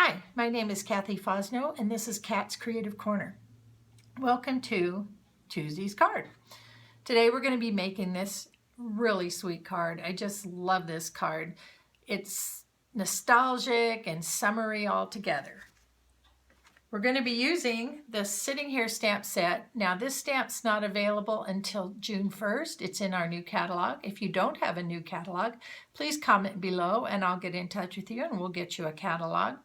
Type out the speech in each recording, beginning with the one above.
Hi, my name is Kathy Fosno, and this is Kat's Creative Corner. Welcome to Tuesday's card. Today we're going to be making this really sweet card. I just love this card. It's nostalgic and summery all together. We're going to be using the Sitting Here stamp set. Now this stamp's not available until June 1st. It's in our new catalog. If you don't have a new catalog, please comment below and I'll get in touch with you and we'll get you a catalog.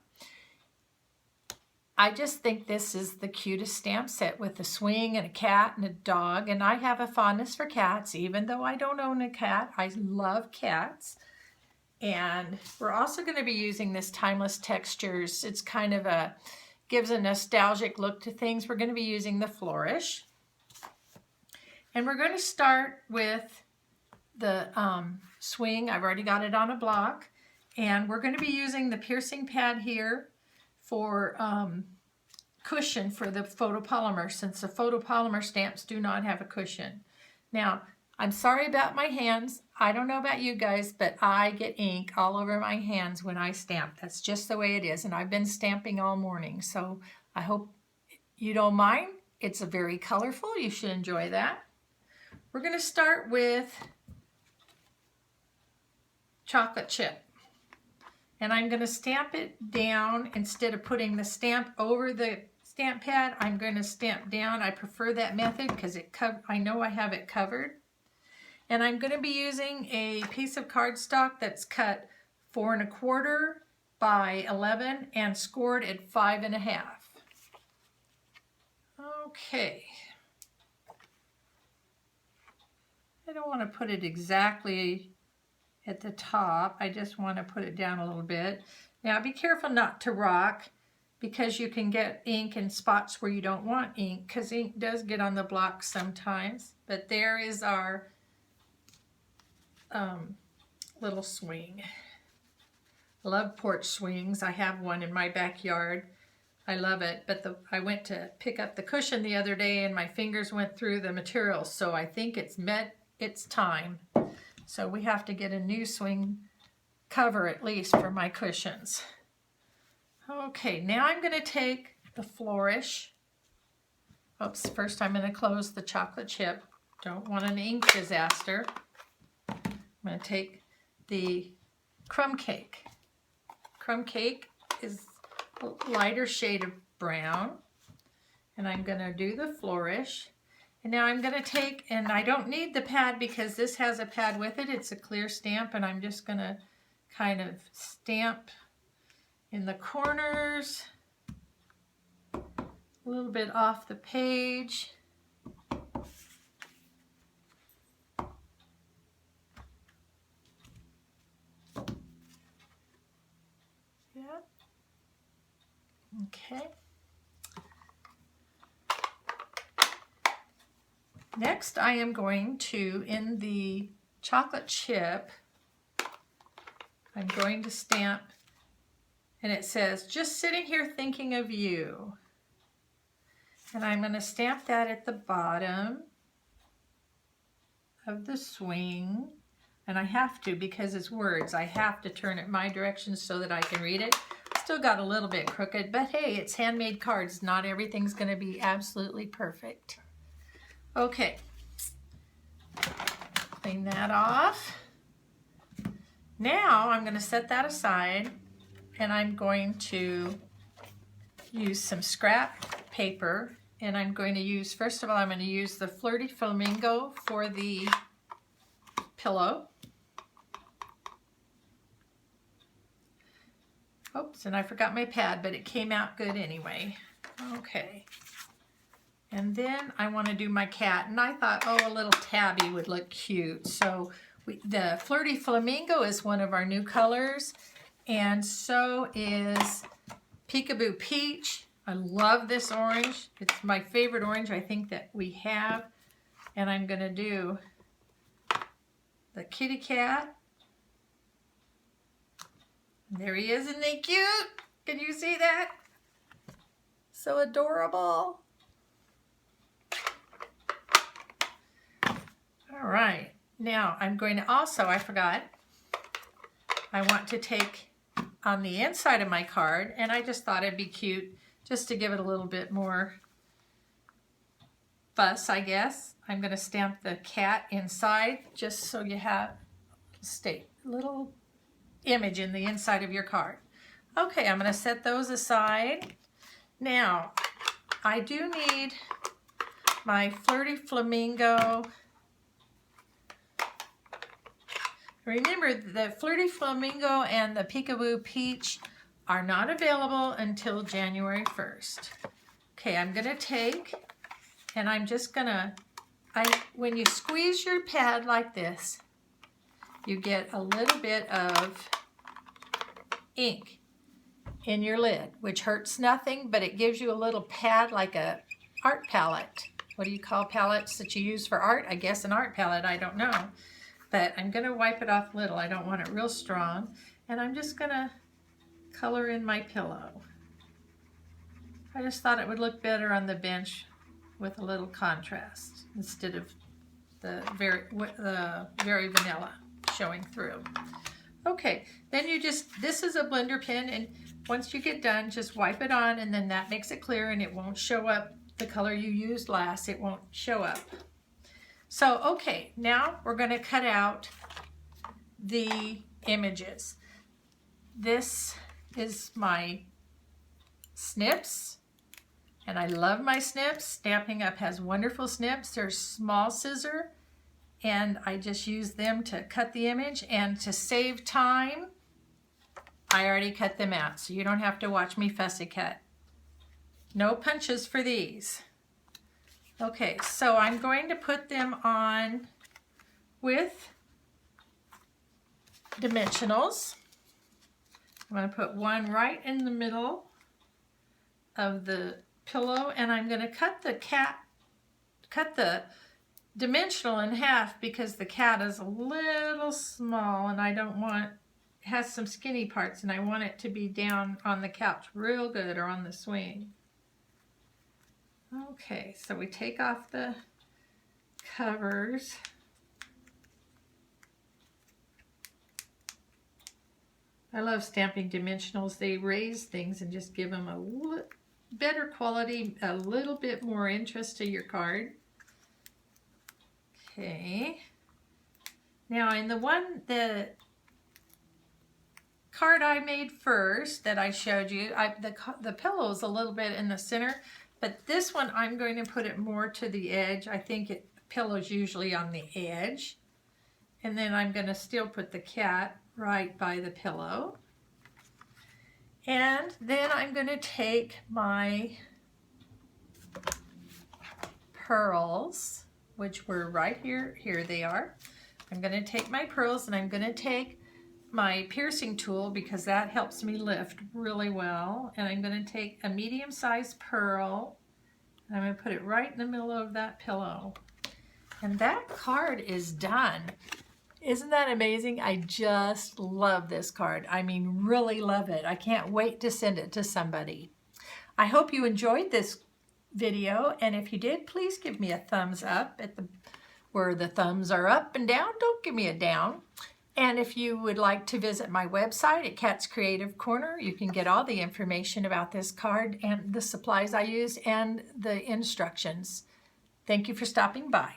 I just think this is the cutest stamp set with a swing and a cat and a dog, and I have a fondness for cats. Even though I don't own a cat, I love cats. And we're also going to be using this Timeless Textures. It's kind of gives a nostalgic look to things. We're going to be using the Flourish. And we're going to start with the swing. I've already got it on a block. And we're going to be using the piercing pad here for cushion for the photopolymer, since the photopolymer stamps do not have a cushion. Now, I'm sorry about my hands. I don't know about you guys, but I get ink all over my hands when I stamp. That's just the way it is, and I've been stamping all morning, so I hope you don't mind. It's very colorful. You should enjoy that. We're going to start with chocolate chip. And I'm going to stamp it down instead of putting the stamp over the stamp pad. I'm going to stamp down. I prefer that method because I know I have it covered. And I'm going to be using a piece of cardstock that's cut 4 1/4 by 11 and scored at 5 1/2. Okay. I don't want to put it exactly at the top. I just want to put it down a little bit. Now be careful not to rock, because you can get ink in spots where you don't want ink, because ink does get on the block sometimes. But there is our little swing. I love porch swings. I have one in my backyard. I love it, but I went to pick up the cushion the other day and my fingers went through the material, so I think it's met its time. So we have to get a new swing cover at least for my cushions. Okay, now I'm going to take the Flourish. Oops, first I'm going to close the chocolate chip. Don't want an ink disaster. I'm going to take the Crumb Cake. Crumb Cake is a lighter shade of brown. And I'm going to do the Flourish. And now I'm going to take, and I don't need the pad because this has a pad with it. It's a clear stamp, and I'm just going to kind of stamp in the corners, a little bit off the page. Yeah. Okay. Next, I am going to, in the chocolate chip, I'm going to stamp, and it says, "Just sitting here thinking of you." And I'm going to stamp that at the bottom of the swing. And I have to, because it's words, I have to turn it my direction so that I can read it. Still got a little bit crooked, but hey, it's handmade cards. Not everything's going to be absolutely perfect. Okay, clean that off. Now I'm going to set that aside, and I'm going to use some scrap paper, and I'm going to use, first of all, I'm going to use the Flirty Flamingo for the pillow. Oops, and I forgot my pad, but it came out good anyway. Okay. And then I want to do my cat, and I thought, oh, a little tabby would look cute. So the Flirty Flamingo is one of our new colors, and so is Peekaboo Peach. I love this orange. It's my favorite orange I think that we have. And I'm going to do the kitty cat. There he is, isn't he cute? Can you see that? So adorable. All right, now I'm going to also, I forgot, I want to take on the inside of my card, and I just thought it'd be cute just to give it a little bit more fuss, I guess. I'm going to stamp the cat inside just so you have a little image in the inside of your card. Okay, I'm going to set those aside. Now, I do need my Flirty Flamingo. Remember, the Flirty Flamingo and the Peekaboo Peach are not available until January 1st. Okay, I'm going to take, and I'm just going to, when you squeeze your pad like this, you get a little bit of ink in your lid, which hurts nothing, but it gives you a little pad like a art palette. What do you call palettes that you use for art? I guess an art palette, I don't know. But I'm going to wipe it off a little. I don't want it real strong. And I'm just going to color in my pillow. I just thought it would look better on the bench with a little contrast instead of the very vanilla showing through. Okay, then you just, this is a blender pen, and once you get done, just wipe it on, and then that makes it clear, and it won't show up the color you used last. It won't show up. So, okay, now we're going to cut out the images. This is my snips, and I love my snips. Stampin' Up! Has wonderful snips. They're small scissor, and I just use them to cut the image. And to save time, I already cut them out, so you don't have to watch me fussy cut. No punches for these. Okay, so I'm going to put them on with dimensionals. I'm going to put one right in the middle of the pillow, and I'm going to cut the dimensional in half because the cat is a little small, and I don't want, it has some skinny parts, and I want it to be down on the couch real good, or on the swing. Okay, so we take off the covers. I love stamping dimensionals. They raise things and just give them a better quality, a little bit more interest to your card. Okay. Now in the card I made first that I showed you, the pillow is a little bit in the center. But this one, I'm going to put it more to the edge. I think pillow's usually on the edge. And then I'm going to still put the cat right by the pillow. And then I'm going to take my pearls, which were right here. Here they are. I'm going to take my pearls, and I'm going to take my piercing tool because that helps me lift really well. And I'm going to take a medium-sized pearl, and I'm going to put it right in the middle of that pillow. And that card is done. Isn't that amazing? I just love this card. I mean, really love it. I can't wait to send it to somebody. I hope you enjoyed this video, and if you did, please give me a thumbs up where the thumbs are up and down. Don't give me a down. And if you would like to visit my website at Kat's Creative Corner, you can get all the information about this card and the supplies I use and the instructions. Thank you for stopping by.